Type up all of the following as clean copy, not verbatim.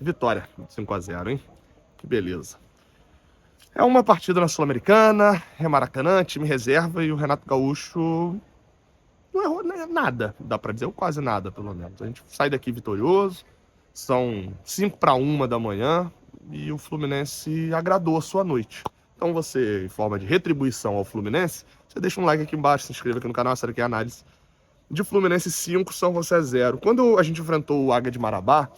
Vitória, 5-0, hein? Que beleza. É uma partida na Sul-Americana, é Maracanã, time reserva, e o Renato Gaúcho não errou nada, dá pra dizer, ou quase nada, pelo menos. A gente sai daqui vitorioso, são 5-1 da manhã, e o Fluminense agradou a sua noite. Então você, em forma de retribuição ao Fluminense, você deixa um like aqui embaixo, se inscreva aqui no canal, essa daqui é a análise de Fluminense 5, São José 0. Quando a gente enfrentou o Águia de Marabá,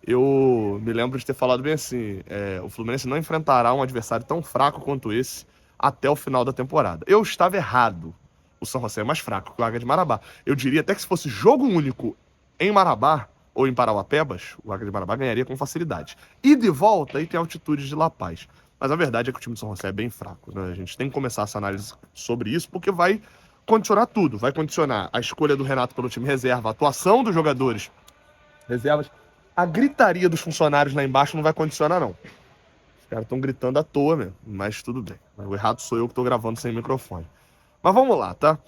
eu me lembro de ter falado bem assim, o Fluminense não enfrentará um adversário tão fraco quanto esse até o final da temporada. Eu estava errado. O São José é mais fraco que o Águia de Marabá. Eu diria até que se fosse jogo único em Marabá ou em Parauapebas, o Águia de Marabá ganharia com facilidade. E de volta, aí tem altitude de La Paz. Mas a verdade é que o time do São José é bem fraco, né? A gente tem que começar essa análise sobre isso, porque vai condicionar tudo. Vai condicionar a escolha do Renato pelo time reserva, a atuação dos jogadores reservas. A gritaria dos funcionários lá embaixo não vai condicionar, não. Os caras estão gritando à toa mesmo, mas tudo bem. O errado sou eu que estou gravando sem microfone. Mas vamos lá, tá?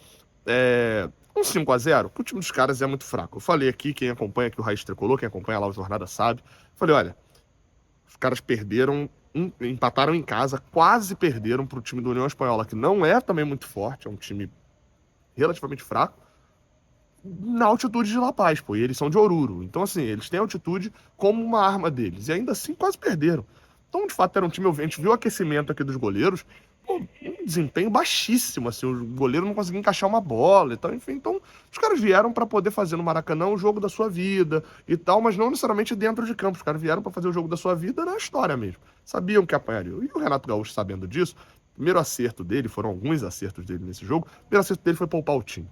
Um 5-0, o time dos caras é muito fraco. Eu falei aqui, quem acompanha aqui o Raiz Tricolor, quem acompanha lá o Jornada sabe. Falei, olha, os caras perderam, empataram em casa, quase perderam para o time do União Espanhola, que não é também muito forte, é um time relativamente fraco, na altitude de La Paz, pô, e eles são de Oruro. Então, assim, eles têm altitude como uma arma deles, e ainda assim quase perderam. Então, de fato, era um time, a gente viu o aquecimento aqui dos goleiros, pô, um desempenho baixíssimo, assim, o goleiro não conseguia encaixar uma bola e tal, enfim. Então, os caras vieram para poder fazer no Maracanã o jogo da sua vida e tal, mas não necessariamente dentro de campo. Os caras vieram para fazer o jogo da sua vida na história mesmo. Sabiam que apanhariam. E o Renato Gaúcho, sabendo disso, o primeiro acerto dele, foram alguns acertos dele nesse jogo, o primeiro acerto dele foi poupar o time.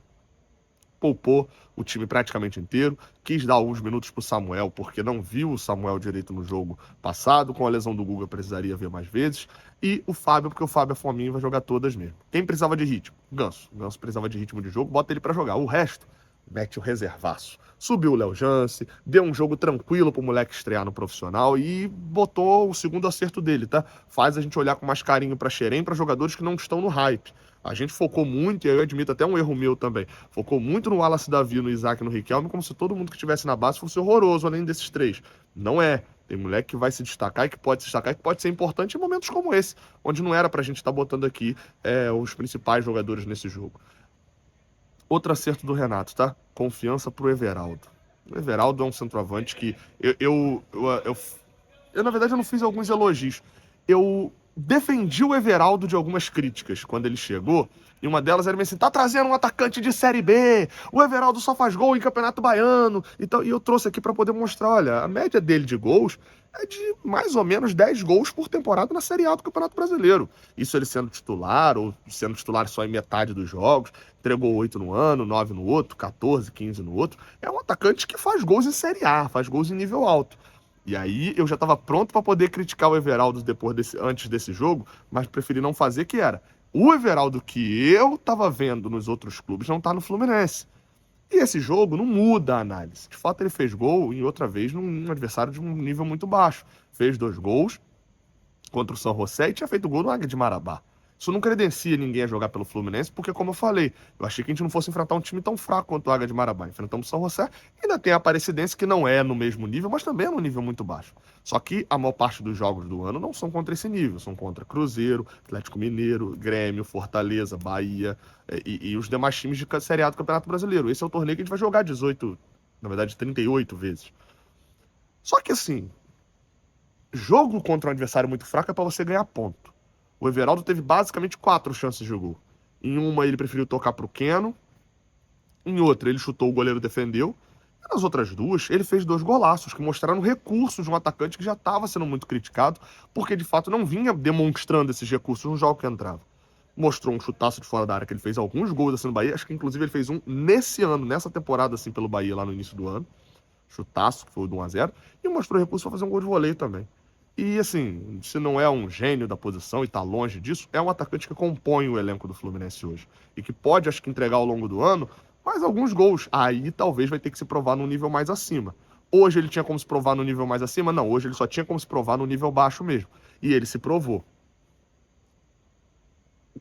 Poupou o time praticamente inteiro, quis dar alguns minutos pro Samuel, porque não viu o Samuel direito no jogo passado, com a lesão do Guga precisaria ver mais vezes, e o Fábio, porque o Fábio é fominho e vai jogar todas mesmo. Quem precisava de ritmo? Ganso. O Ganso precisava de ritmo de jogo, bota ele para jogar. O resto, mete o reservaço. Subiu o Léo Jance, deu um jogo tranquilo pro moleque estrear no profissional e botou o segundo acerto dele, tá? Faz a gente olhar com mais carinho pra Xerém, pra jogadores que não estão no hype. A gente focou muito, e eu admito até um erro meu também, focou muito no Wallace Davi, no Isaac e no Riquelme, como se todo mundo que estivesse na base fosse horroroso além desses três. Não é. Tem moleque que vai se destacar e que pode se destacar e que pode ser importante em momentos como esse, onde não era pra gente estar botando aqui os principais jogadores nesse jogo. Outro acerto do Renato, tá? Confiança pro Everaldo. O Everaldo é um centroavante que na verdade, eu não fiz alguns elogios. Eu defendi o Everaldo de algumas críticas quando ele chegou. E uma delas era assim: tá trazendo um atacante de Série B, o Everaldo só faz gol em Campeonato Baiano. Então, e eu trouxe aqui para poder mostrar: olha, a média dele de gols é de mais ou menos 10 gols por temporada na Série A do Campeonato Brasileiro. Isso ele sendo titular, ou sendo titular só em metade dos jogos, entregou 8 no ano, 9 no outro, 14, 15 no outro. É um atacante que faz gols em Série A, faz gols em nível alto. E aí eu já estava pronto para poder criticar o Everaldo antes desse jogo, mas preferi não fazer, que era o Everaldo que eu estava vendo nos outros clubes não está no Fluminense. E esse jogo não muda a análise. De fato, ele fez gol e outra vez num adversário de um nível muito baixo. Fez 2 gols contra o São José e tinha feito gol no Águia de Marabá. Isso não credencia ninguém a jogar pelo Fluminense, porque, como eu falei, eu achei que a gente não fosse enfrentar um time tão fraco quanto o Águia de Marabá. Enfrentamos o São José, ainda tem a Aparecidense, que não é no mesmo nível, mas também é num nível muito baixo. Só que a maior parte dos jogos do ano não são contra esse nível, são contra Cruzeiro, Atlético Mineiro, Grêmio, Fortaleza, Bahia e os demais times de Série A do Campeonato Brasileiro. Esse é o torneio que a gente vai jogar 18, na verdade 38 vezes. Só que assim, jogo contra um adversário muito fraco é para você ganhar ponto. O Everaldo teve basicamente 4 chances de gol. Em uma ele preferiu tocar pro Keno, em outra ele chutou, o goleiro defendeu. E nas outras 2 ele fez 2 golaços que mostraram recursos de um atacante que já estava sendo muito criticado, porque de fato não vinha demonstrando esses recursos no jogo que entrava. Mostrou um chutaço de fora da área, que ele fez alguns gols assim no Bahia, acho que inclusive ele fez um nesse ano, nessa temporada assim pelo Bahia lá no início do ano. Chutaço, que foi o do 1-0, e mostrou recurso para fazer um gol de voleio também. E assim, se não é um gênio da posição e tá longe disso, é um atacante que compõe o elenco do Fluminense hoje. E que pode, acho que, entregar ao longo do ano mais alguns gols. Aí talvez vai ter que se provar num nível mais acima. Hoje ele tinha como se provar no nível mais acima? Não, hoje ele só tinha como se provar no nível baixo mesmo. E ele se provou.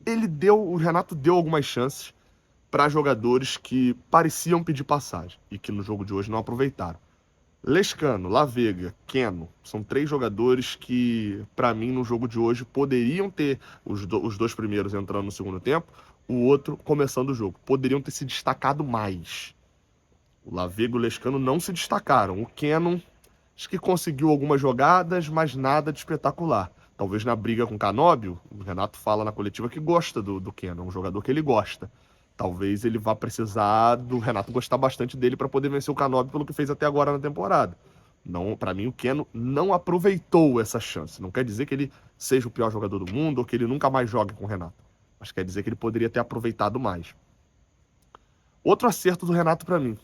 O Renato deu algumas chances para jogadores que pareciam pedir passagem e que no jogo de hoje não aproveitaram. Lescano, Lavega, Keno, são 3 jogadores que, para mim, no jogo de hoje, poderiam ter os 2 primeiros entrando no segundo tempo, o outro começando o jogo. Poderiam ter se destacado mais. O Lavega e o Lescano não se destacaram. O Keno, acho que conseguiu algumas jogadas, mas nada de espetacular. Talvez na briga com o Canóbio, o Renato fala na coletiva que gosta do Keno, é um jogador que ele gosta. Talvez ele vá precisar do Renato gostar bastante dele para poder vencer o Canóbio pelo que fez até agora na temporada. Não, para mim o Keno não aproveitou essa chance. Não quer dizer que ele seja o pior jogador do mundo ou que ele nunca mais jogue com o Renato. Mas quer dizer que ele poderia ter aproveitado mais. Outro acerto do Renato para mim.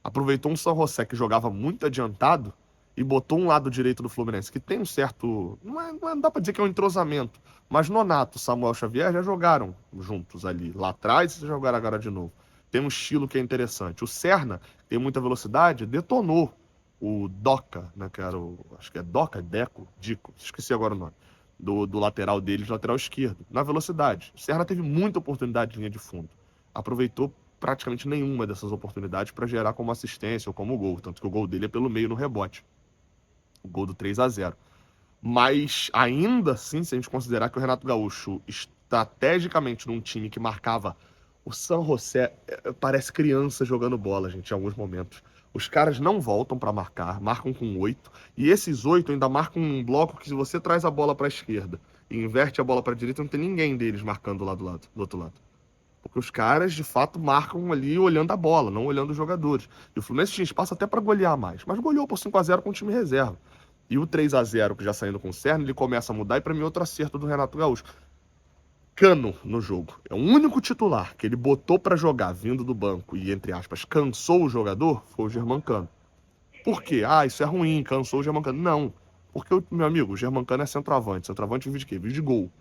Aproveitou um San José que jogava muito adiantado e botou um lado direito do Fluminense, que tem um certo. Não dá pra dizer que é um entrosamento, mas Nonato, Samuel Xavier já jogaram juntos ali. Lá atrás e jogaram agora de novo. Tem um estilo que é interessante. O Serna tem muita velocidade, detonou o Doca, né? Que era o. Acho que é Doca, Deco, Dico, esqueci agora o nome. Do lateral dele, de lateral esquerdo, na velocidade. O Serna teve muita oportunidade de linha de fundo. Aproveitou praticamente nenhuma dessas oportunidades para gerar como assistência ou como gol. Tanto que o gol dele é pelo meio no rebote. O gol do 3-0. Mas ainda assim, se a gente considerar que o Renato Gaúcho estrategicamente num time que marcava o San José, parece criança jogando bola, gente, em alguns momentos. Os caras não voltam para marcar, marcam com 8, e esses 8 ainda marcam um bloco que se você traz a bola para a esquerda e inverte a bola para a direita, não tem ninguém deles marcando lá do outro lado. Porque os caras, de fato, marcam ali olhando a bola, não olhando os jogadores. E o Fluminense tinha espaço até para golear mais, mas goleou por 5-0 com o time reserva. E o 3-0 que já saindo com o Serna, ele começa a mudar, e para mim outro acerto do Renato Gaúcho. Cano no jogo. É o único titular que ele botou para jogar vindo do banco e, entre aspas, cansou o jogador, foi o Germancano. Por quê? Ah, isso é ruim, cansou o Germancano. Não. Porque, meu amigo, o Germancano é centroavante. Centroavante vive de quê? Vive de gol.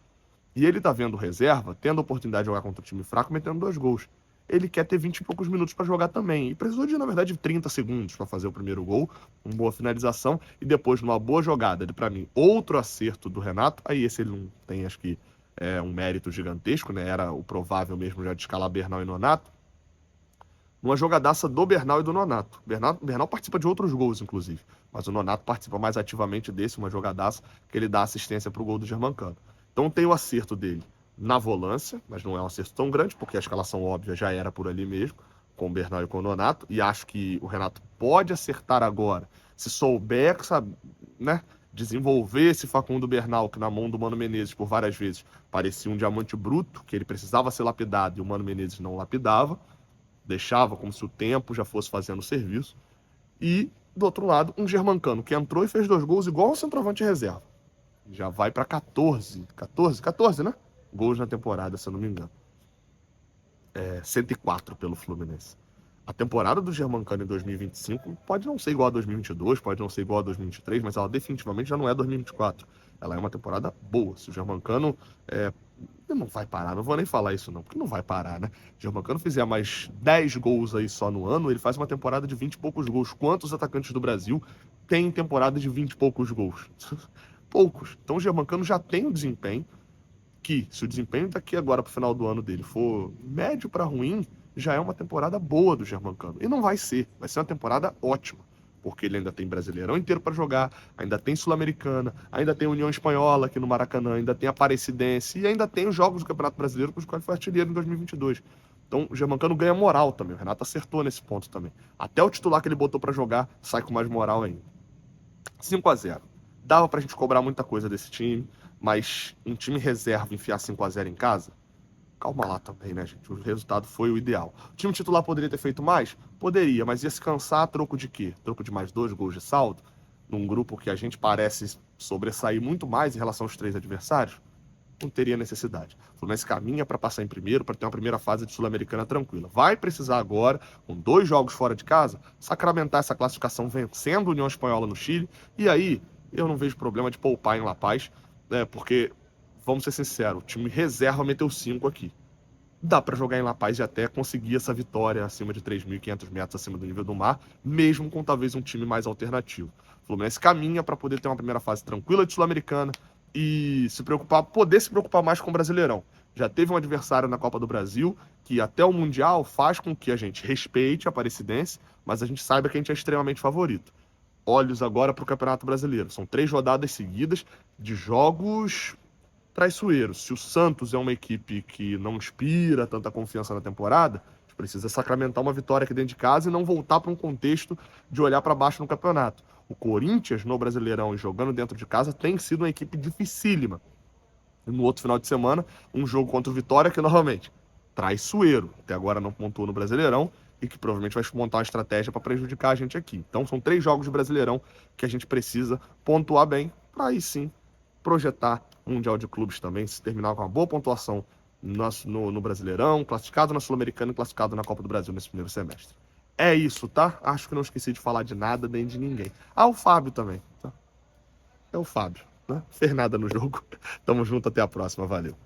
E ele tá vendo reserva, tendo a oportunidade de jogar contra o time fraco, metendo 2 gols. Ele quer ter 20 e poucos minutos para jogar também. E precisou de, na verdade, 30 segundos para fazer o primeiro gol, uma boa finalização, e depois, numa boa jogada, para mim, outro acerto do Renato. Aí esse ele não tem, acho que, um mérito gigantesco, né? Era o provável mesmo já de escalar Bernal e Nonato. Numa jogadaça do Bernal e do Nonato. Bernal participa de outros gols, inclusive. Mas o Nonato participa mais ativamente desse, uma jogadaça que ele dá assistência para o gol do Germancano. Então tem o acerto dele na volância, mas não é um acerto tão grande, porque a escalação óbvia já era por ali mesmo, com o Bernal e com o Nonato, e acho que o Renato pode acertar agora, se souber, sabe, né, desenvolver esse Facundo Bernal, que na mão do Mano Menezes por várias vezes parecia um diamante bruto, que ele precisava ser lapidado e o Mano Menezes não lapidava, deixava como se o tempo já fosse fazendo o serviço, e do outro lado, um Germancano, que entrou e fez 2 gols igual ao centroavante reserva. Já vai para 14, né? Gols na temporada, se eu não me engano. 104 pelo Fluminense. A temporada do Germancano em 2025 pode não ser igual a 2022, pode não ser igual a 2023, mas ela definitivamente já não é 2024. Ela é uma temporada boa. Se o Germancano não vai parar, não vou nem falar isso não, porque não vai parar, né? Se o Germancano fizer mais 10 gols aí só no ano, ele faz uma temporada de 20 e poucos gols. Quantos atacantes do Brasil têm temporada de 20 e poucos gols? Poucos. Então o Germancano já tem o desempenho que, se o desempenho daqui agora para o final do ano dele for médio para ruim, já é uma temporada boa do Germancano. E não vai ser uma temporada ótima, porque ele ainda tem Brasileirão inteiro para jogar, ainda tem Sul-Americana, ainda tem União Espanhola aqui no Maracanã, ainda tem Aparecidense e ainda tem os jogos do Campeonato Brasileiro com os quais foi artilheiro em 2022. Então o Germancano ganha moral também, o Renato acertou nesse ponto também. Até o titular que ele botou para jogar sai com mais moral ainda. 5-0. Dava pra gente cobrar muita coisa desse time, mas um time reserva enfiar 5-0 em casa, calma lá também, né, gente? O resultado foi o ideal. O time titular poderia ter feito mais? Poderia, mas ia se cansar a troco de quê? Troco de mais 2 gols de saldo? Num grupo que a gente parece sobressair muito mais em relação aos 3 adversários? Não teria necessidade. O Fluminense caminha para passar em primeiro, para ter uma primeira fase de Sul-Americana tranquila. Vai precisar agora, com 2 jogos fora de casa, sacramentar essa classificação vencendo a União Espanhola no Chile, e aí eu não vejo problema de poupar em La Paz, né, porque, vamos ser sinceros, o time reserva meteu 5 aqui. Dá para jogar em La Paz e até conseguir essa vitória acima de 3.500 metros acima do nível do mar, mesmo com talvez um time mais alternativo. O Fluminense caminha para poder ter uma primeira fase tranquila de Sul-Americana e poder se preocupar mais com o Brasileirão. Já teve um adversário na Copa do Brasil que até o Mundial faz com que a gente respeite a Aparecidense, mas a gente saiba que a gente é extremamente favorito. Olhos agora para o Campeonato Brasileiro. São 3 rodadas seguidas de jogos traiçoeiros. Se o Santos é uma equipe que não inspira tanta confiança na temporada, a gente precisa sacramentar uma vitória aqui dentro de casa e não voltar para um contexto de olhar para baixo no campeonato. O Corinthians, no Brasileirão e jogando dentro de casa, tem sido uma equipe dificílima. E no outro final de semana, um jogo contra o Vitória, que novamente, traiçoeiro. Até agora não pontuou no Brasileirão e que provavelmente vai montar uma estratégia para prejudicar a gente aqui. Então são 3 jogos de Brasileirão que a gente precisa pontuar bem para aí sim projetar o Mundial de Clubes também, se terminar com uma boa pontuação no Brasileirão, classificado na Sul-Americana e classificado na Copa do Brasil nesse primeiro semestre. É isso, tá? Acho que não esqueci de falar de nada nem de ninguém. Ah, o Fábio também, tá? É o Fábio, né? Fez nada no jogo. Tamo junto, até a próxima, valeu.